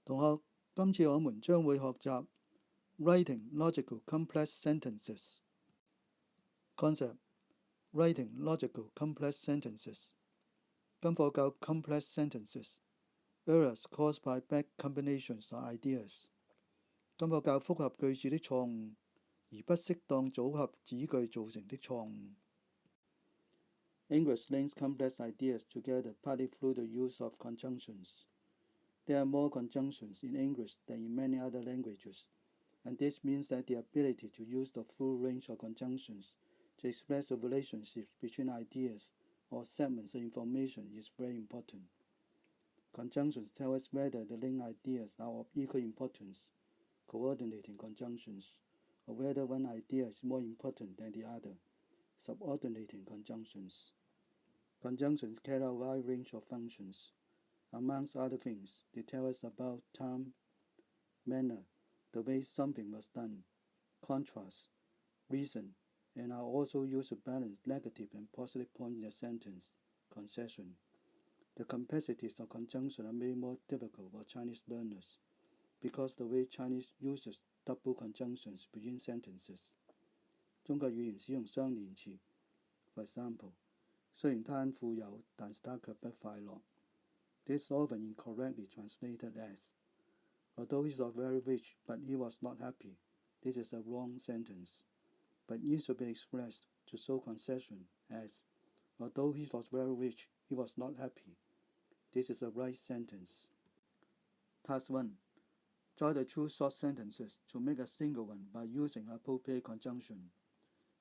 同學，今次我們將會學習 writing logical complex sentences concept. Writing logical complex sentences. 今課教 complex sentences, errors caused by bad combinations or ideas. 今課教複合句子的錯誤，而不適當組合子句造成的錯誤。English links complex ideas together partly through the use of conjunctions. There are more conjunctions in English than in many other languages, and this means that the ability to use the full range of conjunctions to express the relationships between ideas or segments of information is very important. Conjunctions tell us whether the linked ideas are of equal importance, coordinating conjunctions, or whether one idea is more important than the other, subordinating conjunctions. Conjunctions carry out a wide range of functions. Amongst other things, they tell us about time, manner, the way something was done, contrast, reason, and are also used to balance negative and positive points in a sentence, concession. The complexities of conjunction are made more difficult for Chinese learners because the way Chinese uses double conjunctions between sentences. 中國語言使用雙連詞 For example, 雖然他很富有，但是他卻不快樂。This is often incorrectly translated as, although he was very rich, but he was not happy. This is a wrong sentence, but it should be expressed to show concession as, although he was very rich, he was not happy. This is a right sentence. Task 1. Try the two short sentences to make a single one by using appropriate conjunction.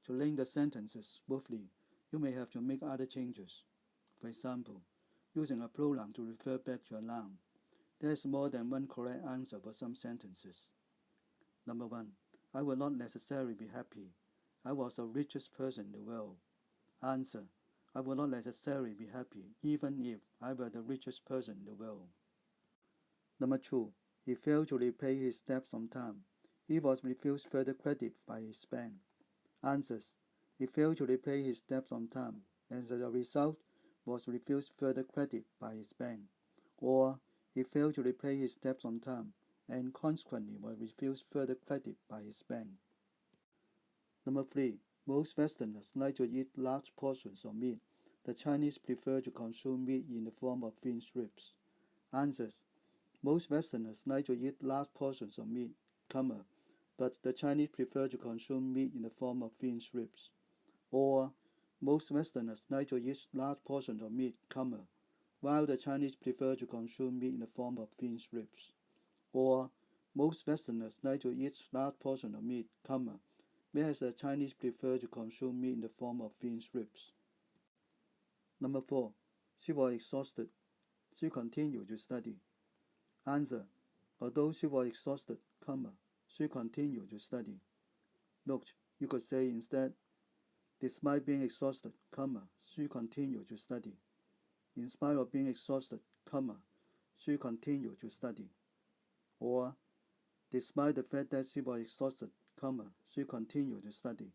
To link the sentences smoothly, you may have to make other changes. For example, using a pronoun to refer back to a noun. There is more than one correct answer for some sentences. Number 1. I will not necessarily be happy. I was the richest person in the world. Answer. I will not necessarily be happy, even if I were the richest person in the world. Number 2. He failed to repay his debts on time. He was refused further credit by his bank. Answers. He failed to repay his debts on time, and as a result, was refused further credit by his bank. Or, he failed to repay his debts on time, and consequently was refused further credit by his bank. Number 3. Most Westerners like to eat large portions of meat. The Chinese prefer to consume meat in the form of thin strips. Answers. Most Westerners like to eat large portions of meat, but the Chinese prefer to consume meat in the form of thin strips. Or, most Westerners like to eat large portions of meat, while the Chinese prefer to consume meat in the form of thin strips. Or, most Westerners like to eat large portions of meat, whereas the Chinese prefer to consume meat in the form of thin strips. Number 4. She was exhausted. She continued to study. Answer. Although she was exhausted, she continued to study. Note, you could say instead, despite being exhausted, she continued to study. In spite of being exhausted, she continued to study. Or, despite the fact that she was exhausted, she continued to study.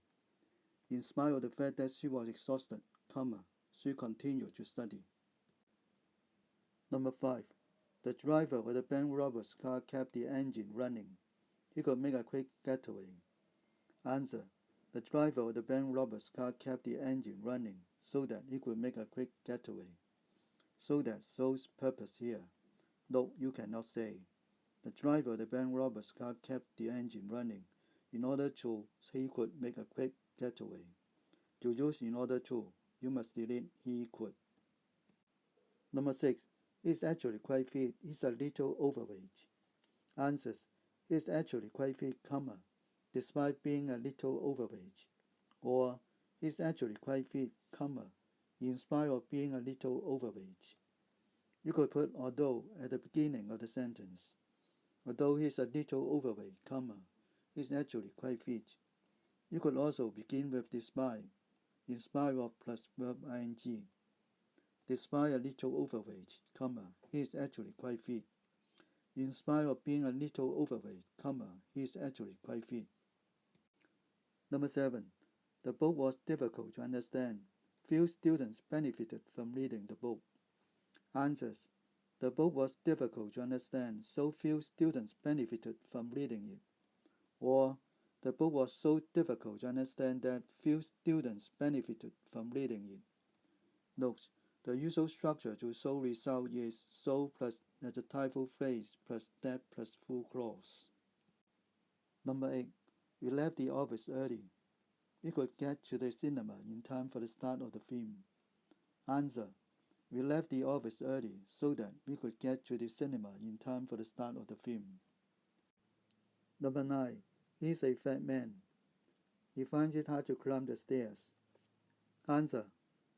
In spite of the fact that she was exhausted, she continued to study. Number 5. The driver of the bank robber's car kept the engine running. He could make a quick getaway. Answer. The driver of the bank robber's car kept the engine running so that he could make a quick getaway. So that shows purpose here. No, you cannot say. The driver of the bank robber's car kept the engine running in order to he could make a quick getaway. To use in order to, you must delete he could. Number 6. He's actually quite fit. He's a little overweight. Answers. He's actually quite fit, despite being a little overweight. Or, he's actually quite fit, in spite of being a little overweight. You could put although at the beginning of the sentence. Although he's a little overweight, he's actually quite fit. You could also begin with despite, in spite of plus verb ing. Despite a little overweight, he is actually quite fit. In spite of being a little overweight, he is actually quite fit. Number 7. The book was difficult to understand. Few students benefited from reading the book. Answers. The book was difficult to understand, so few students benefited from reading it. Or, the book was so difficult to understand that few students benefited from reading it. Note, the usual structure to show result is so plus adjectival phrase plus that plus full clause. Number 8. We left the office early. We could get to the cinema in time for the start of the film. Answer. We left the office early so that we could get to the cinema in time for the start of the film. Number 9. He's a fat man. He finds it hard to climb the stairs. Answer.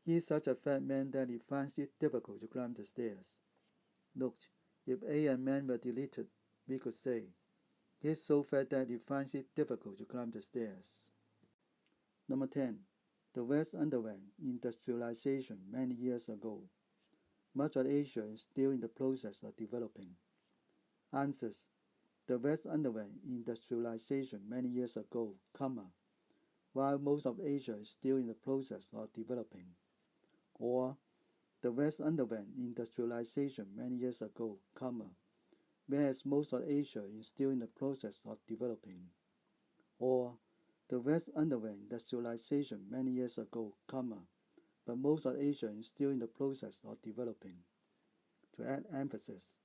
He's such a fat man that he finds it difficult to climb the stairs. Note, if A and man were deleted, we could say, he's so fat that he finds it difficult to climb the stairs. Number 10. The West underwent industrialization many years ago. Much of Asia is still in the process of developing. Answers. The West underwent industrialization many years ago, while most of Asia is still in the process of developing. Or, the West underwent industrialization many years ago, whereas most of Asia is still in the process of developing. Or, the West underwent industrialization many years ago, but most of Asia is still in the process of developing. To add emphasis,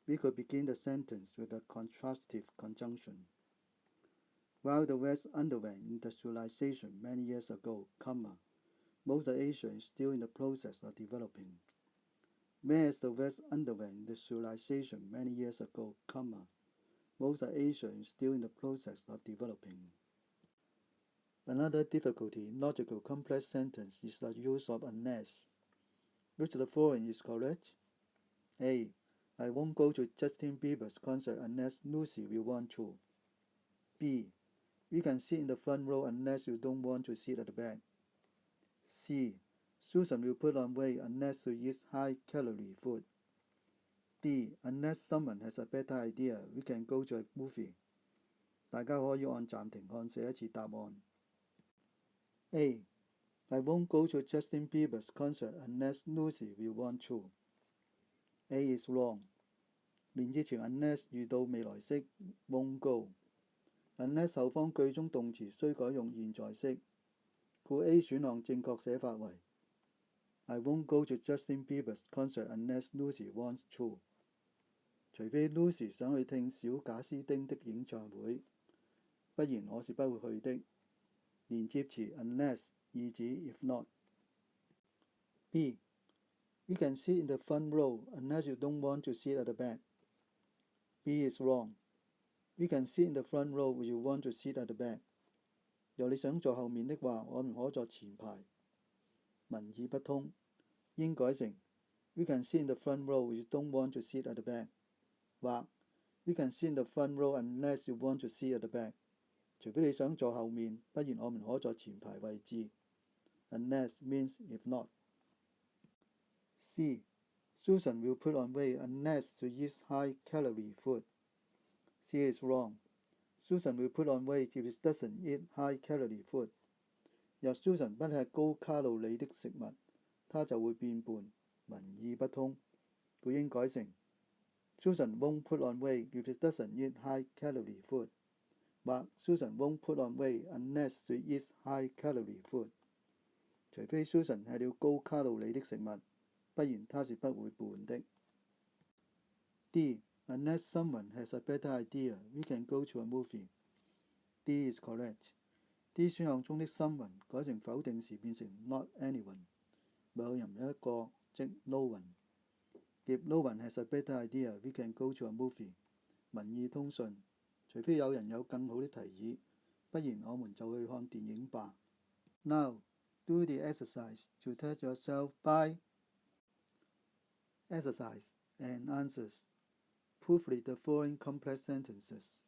we could begin the sentence with a contrastive conjunction. While the West underwent industrialization many years ago, most of Asia is still in the process of developing. Whereas the West underwent industrialization many years ago, most of Asia is still in the process of developing. Another difficulty in logical complex sentence is the use of unless. Which of the following is correct? A. I won't go to Justin Bieber's concert unless Lucy will want to. B. We can sit in the front row unless you don't want to sit at the back. C. Susan will put on weight unless she eats high-calorie food. D. Unless someone has a better idea, we can go to a movie. 大家可以按暫停看寫一次答案。A. I won't go to Justin Bieber's concert unless Lucy will want to. A is wrong. 連之前 unless 遇到未來式 won't go。unless 後方句中動詞須改用現在式，故 A 選項正確寫法為 I won't go to Justin Bieber's concert unless Lucy wants to。除非 Lucy 想去聽小賈斯汀的演唱會，不然我是不會去的。連接詞 unless 意指 if not。B. We can sit in the front row unless you don't want to sit at the back. B is wrong. We can sit in the front row if you want to sit at the back. 若你想坐後面的話，我們可坐前排。文意不通，應改成 We can sit in the front row if you don't want to sit at the back， 或 We can sit in the front row unless you want to sit at the back。 除非你想坐後面，不然我們可坐前排位置。Unless means if not。 C. Susan will put on weight unless she eats high-calorie food. C is wrong. Susan will put on weight if she doesn't eat high-calorie food. 若 Susan 不吃高卡路里的食物，她就會變胖。文意不通，故應改成 Susan won't put on weight if she doesn't eat high-calorie food， 或 Susan won't put on weight unless she eats high-calorie food。 除非 Susan 吃了高卡路里的食物，不然她是不會胖的。D. Unless someone has a better idea, we can go to a movie. D is correct. D 選項中的 someone 改成否定時變成 not anyone， 沒有任何一個，即 no one。 If no one has a better idea, we can go to a movie。 文意通順，除非有人有更好的提議，不然我們就去看電影吧。Now, do the exercise to test yourself by exercise and answers. Proofread the following complex sentences.